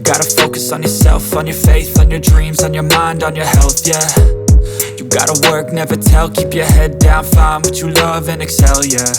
gotta focus on yourself, on your faith, on your dreams, on your mind, on your health, yeah. You gotta work, never tell, keep your head down, find what you love and excel, yeah.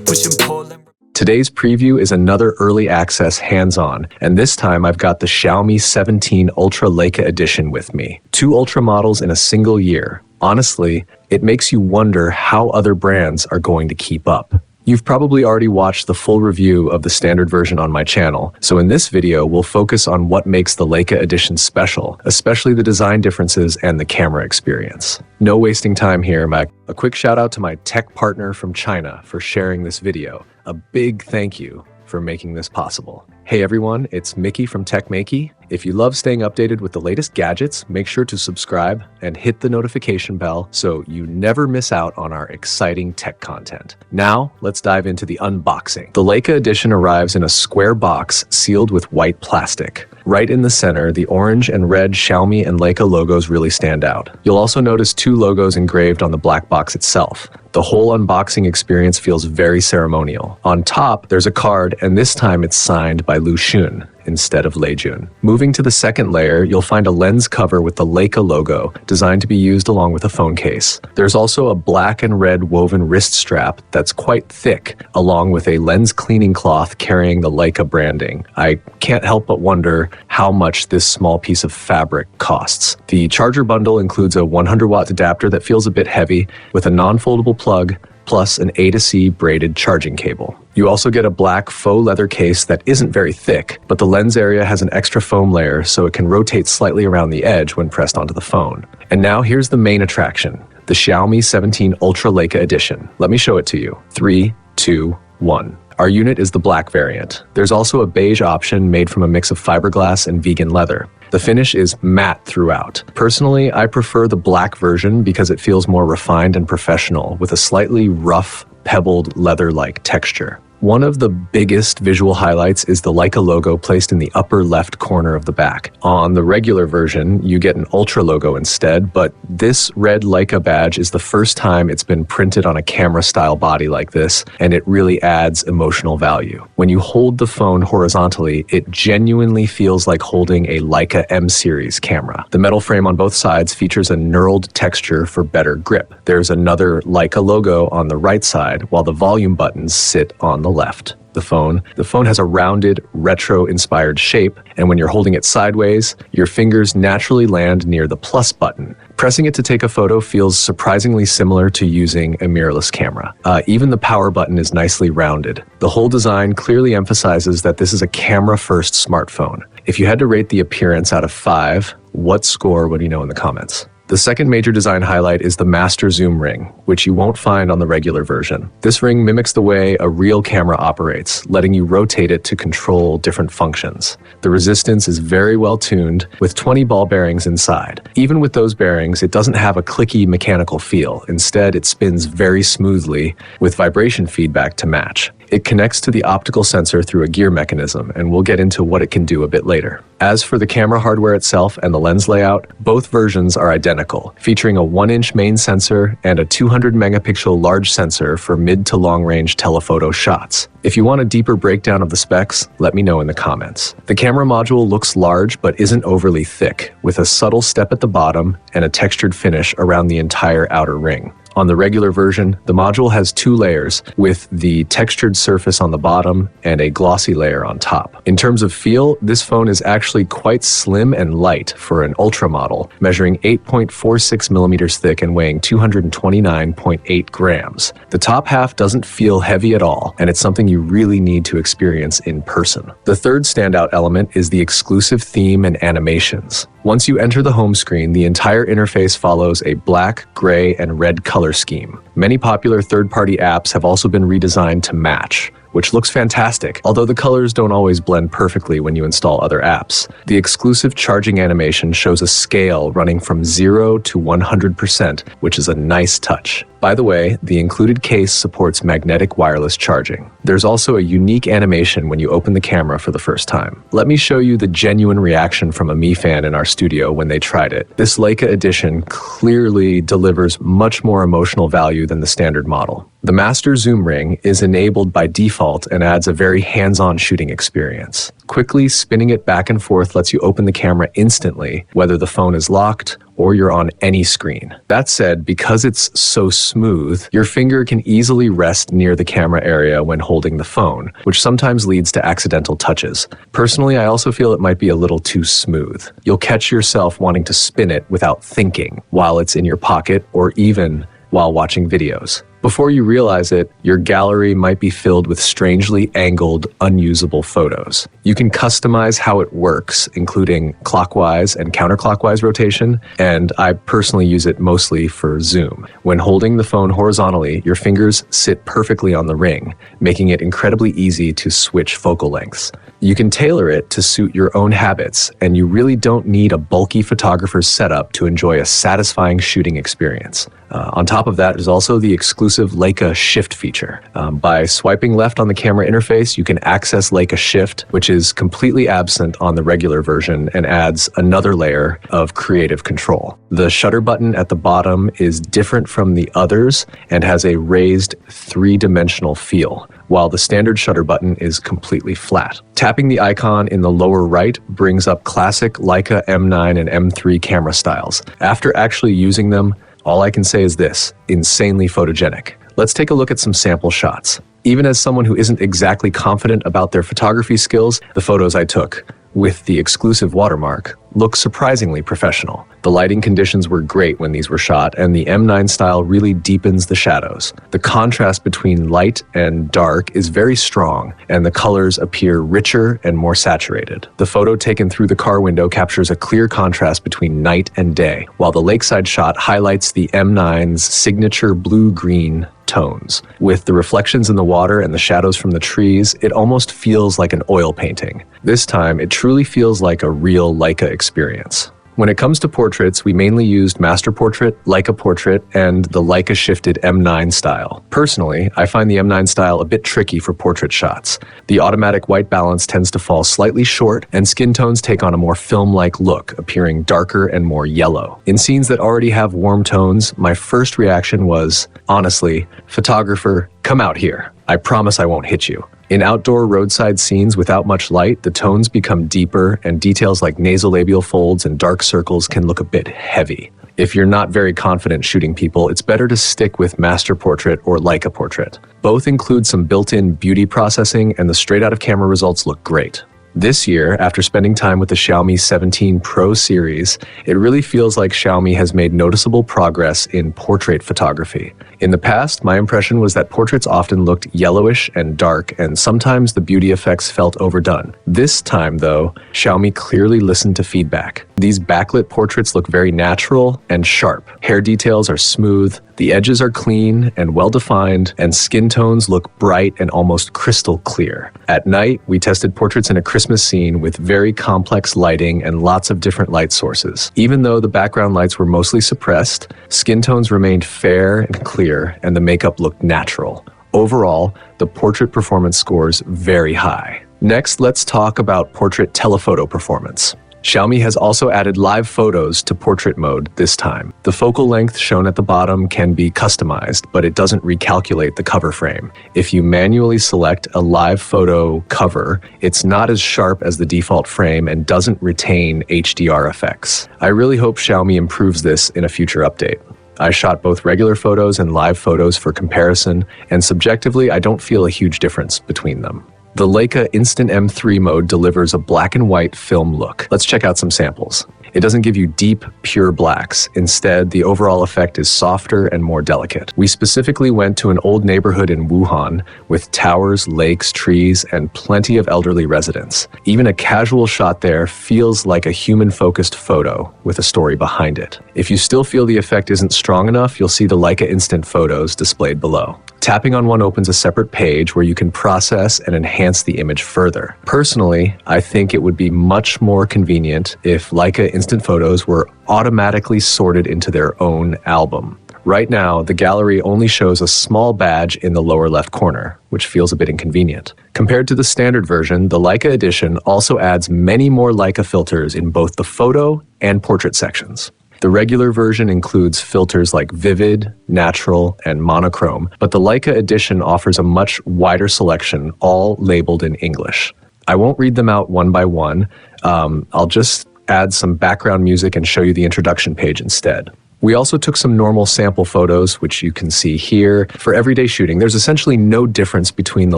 Push and pull and... Today's preview is another early access hands-on, and this time I've got the Xiaomi 17 Ultra Leica Edition with me. 2 Ultra models in a single year. Honestly, it makes you wonder how other brands are going to keep up. You've probably already watched the full review of the standard version on my channel, so in this video we'll focus on what makes the Leica Edition special, especially the design differences and the camera experience. No wasting time here, Mike. A quick shout out to my tech partner from China for sharing this video. A big thank you for making this possible. Hey everyone, it's Maiky from techmaiky. If you love staying updated with the latest gadgets, make sure to subscribe and hit the notification bell so you never miss out on our exciting tech content. Now, let's dive into the unboxing. The Leica Edition arrives in a square box sealed with white plastic. Right in the center, the orange and red Xiaomi and Leica logos really stand out. You'll also notice 2 logos engraved on the black box itself. The whole unboxing experience feels very ceremonial. On top, there's a card, and this time it's signed by Lu Xun instead of Lei Jun. Moving to the second layer, you'll find a lens cover with the Leica logo, designed to be used along with a phone case. There's also a black and red woven wrist strap that's quite thick, along with a lens cleaning cloth carrying the Leica branding. I can't help but wonder how much this small piece of fabric costs. The charger bundle includes a 100-watt adapter that feels a bit heavy, with a non-foldable plug, plus an A to C braided charging cable. You also get a black faux leather case that isn't very thick, but the lens area has an extra foam layer so it can rotate slightly around the edge when pressed onto the phone. And now here's the main attraction, the Xiaomi 17 Ultra Leica Edition. Let me show it to you. 3, 2, 1. Our unit is the black variant. There's also a beige option made from a mix of fiberglass and vegan leather. The finish is matte throughout. Personally, I prefer the black version because it feels more refined and professional, with a slightly rough, pebbled leather-like texture. One of the biggest visual highlights is the Leica logo placed in the upper left corner of the back. On the regular version, you get an Ultra logo instead, but this red Leica badge is the first time it's been printed on a camera-style body like this, and it really adds emotional value. When you hold the phone horizontally, it genuinely feels like holding a Leica M series camera. The metal frame on both sides features a knurled texture for better grip. There's another Leica logo on the right side, while the volume buttons sit on the left. The phone has a rounded, retro-inspired shape, and when you're holding it sideways, your fingers naturally land near the plus button. Pressing it to take a photo feels surprisingly similar to using a mirrorless camera. Even the power button is nicely rounded. The whole design clearly emphasizes that this is a camera-first smartphone. If you had to rate the appearance out of 5, what score would you know in the comments? The second major design highlight is the master zoom ring, which you won't find on the regular version. This ring mimics the way a real camera operates, letting you rotate it to control different functions. The resistance is very well tuned, with 20 ball bearings inside. Even with those bearings, it doesn't have a clicky mechanical feel. Instead, it spins very smoothly, with vibration feedback to match. It connects to the optical sensor through a gear mechanism, and we'll get into what it can do a bit later. As for the camera hardware itself and the lens layout, both versions are identical, featuring a 1-inch main sensor and a 200-megapixel large sensor for mid to long-range telephoto shots. If you want a deeper breakdown of the specs, let me know in the comments. The camera module looks large but isn't overly thick, with a subtle step at the bottom and a textured finish around the entire outer ring. On the regular version, the module has 2 layers, with the textured surface on the bottom and a glossy layer on top. In terms of feel, this phone is actually quite slim and light for an Ultra model, measuring 8.46 millimeters thick and weighing 229.8 grams. The top half doesn't feel heavy at all, and it's something you really need to experience in person. The third standout element is the exclusive theme and animations. Once you enter the home screen, the entire interface follows a black, gray, and red color scheme. Many popular third-party apps have also been redesigned to match, which looks fantastic, although the colors don't always blend perfectly when you install other apps. The exclusive charging animation shows a scale running from 0 to 100%, which is a nice touch. By the way, the included case supports magnetic wireless charging. There's also a unique animation when you open the camera for the first time. Let me show you the genuine reaction from a Mi fan in our studio when they tried it. This Leica Edition clearly delivers much more emotional value than the standard model. The master zoom ring is enabled by default and adds a very hands-on shooting experience. Quickly spinning it back and forth lets you open the camera instantly, whether the phone is locked or you're on any screen. That said, because it's so smooth, your finger can easily rest near the camera area when holding the phone, which sometimes leads to accidental touches. Personally, I also feel it might be a little too smooth. You'll catch yourself wanting to spin it without thinking while it's in your pocket or even while watching videos. Before you realize it, your gallery might be filled with strangely angled, unusable photos. You can customize how it works, including clockwise and counterclockwise rotation, and I personally use it mostly for zoom. When holding the phone horizontally, your fingers sit perfectly on the ring, making it incredibly easy to switch focal lengths. You can tailor it to suit your own habits, and you really don't need a bulky photographer's setup to enjoy a satisfying shooting experience. On top of that is also the exclusive Leica Shift feature. By swiping left on the camera interface, you can access Leica Shift, which is completely absent on the regular version and adds another layer of creative control. The shutter button at the bottom is different from the others and has a raised three-dimensional feel, while the standard shutter button is completely flat. Tapping the icon in the lower right brings up classic Leica M9 and M3 camera styles. After actually using them, all I can say is this: insanely photogenic. Let's take a look at some sample shots. Even as someone who isn't exactly confident about their photography skills, the photos I took, with the exclusive watermark, look surprisingly professional. The lighting conditions were great when these were shot, and the M9 style really deepens the shadows. The contrast between light and dark is very strong, and the colors appear richer and more saturated. The photo taken through the car window captures a clear contrast between night and day, while the lakeside shot highlights the M9's signature blue-green tones. With the reflections in the water and the shadows from the trees, it almost feels like an oil painting. This time, it truly feels like a real Leica experience. When it comes to portraits, we mainly used Master Portrait, Leica Portrait, and the Leica shifted M9 style. Personally, I find the M9 style a bit tricky for portrait shots. The automatic white balance tends to fall slightly short, and skin tones take on a more film-like look, appearing darker and more yellow. In scenes that already have warm tones, my first reaction was, honestly, photographer, come out here. I promise I won't hit you. In outdoor roadside scenes without much light, the tones become deeper and details like nasolabial folds and dark circles can look a bit heavy. If you're not very confident shooting people, it's better to stick with Master Portrait or Leica Portrait. Both include some built-in beauty processing, and the straight-out-of-camera results look great. This year, after spending time with the Xiaomi 17 Pro series, it really feels like Xiaomi has made noticeable progress in portrait photography. In the past, my impression was that portraits often looked yellowish and dark, and sometimes the beauty effects felt overdone. This time, though, Xiaomi clearly listened to feedback. These backlit portraits look very natural and sharp. Hair details are smooth, the edges are clean and well-defined, and skin tones look bright and almost crystal clear. At night, we tested portraits in a Christmas scene with very complex lighting and lots of different light sources. Even though the background lights were mostly suppressed, skin tones remained fair and clear, and the makeup looked natural. Overall, the portrait performance scores very high. Next, let's talk about portrait telephoto performance. Xiaomi has also added live photos to portrait mode this time. The focal length shown at the bottom can be customized, but it doesn't recalculate the cover frame. If you manually select a live photo cover, it's not as sharp as the default frame and doesn't retain HDR effects. I really hope Xiaomi improves this in a future update. I shot both regular photos and live photos for comparison, and subjectively, I don't feel a huge difference between them. The Leica Instant M3 mode delivers a black and white film look. Let's check out some samples. It doesn't give you deep, pure blacks. Instead, the overall effect is softer and more delicate. We specifically went to an old neighborhood in Wuhan with towers, lakes, trees, and plenty of elderly residents. Even a casual shot there feels like a human-focused photo with a story behind it. If you still feel the effect isn't strong enough, you'll see the Leica Instant photos displayed below. Tapping on one opens a separate page where you can process and enhance the image further. Personally, I think it would be much more convenient if Leica Instant photos were automatically sorted into their own album. Right now, the gallery only shows a small badge in the lower left corner, which feels a bit inconvenient. Compared to the standard version, the Leica Edition also adds many more Leica filters in both the photo and portrait sections. The regular version includes filters like Vivid, Natural, and Monochrome, but the Leica Edition offers a much wider selection, all labeled in English. I won't read them out one by one. I'll just add some background music and show you the introduction page instead. We also took some normal sample photos, which you can see here. For everyday shooting, there's essentially no difference between the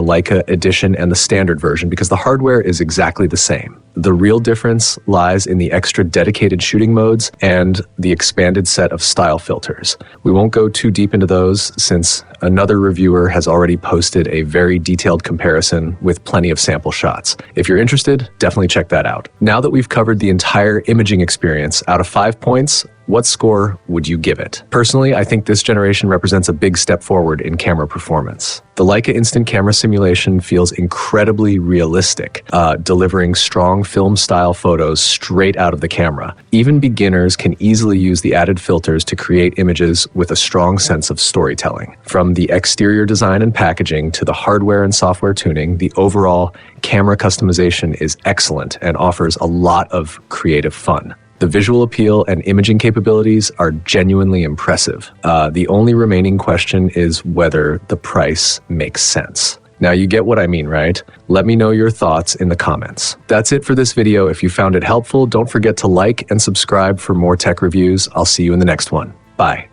Leica Edition and the standard version because the hardware is exactly the same. The real difference lies in the extra dedicated shooting modes and the expanded set of style filters. We won't go too deep into those since another reviewer has already posted a very detailed comparison with plenty of sample shots. If you're interested, definitely check that out. Now that we've covered the entire imaging experience, out of 5 points, what score would you give it? Personally, I think this generation represents a big step forward in camera performance. The Leica Instant camera simulation feels incredibly realistic, delivering strong film-style photos straight out of the camera. Even beginners can easily use the added filters to create images with a strong sense of storytelling. From the exterior design and packaging to the hardware and software tuning, the overall camera customization is excellent and offers a lot of creative fun. The visual appeal and imaging capabilities are genuinely impressive. The only remaining question is whether the price makes sense. Now you get what I mean, right? Let me know your thoughts in the comments. That's it for this video. If you found it helpful, don't forget to like and subscribe for more tech reviews. I'll see you in the next one. Bye.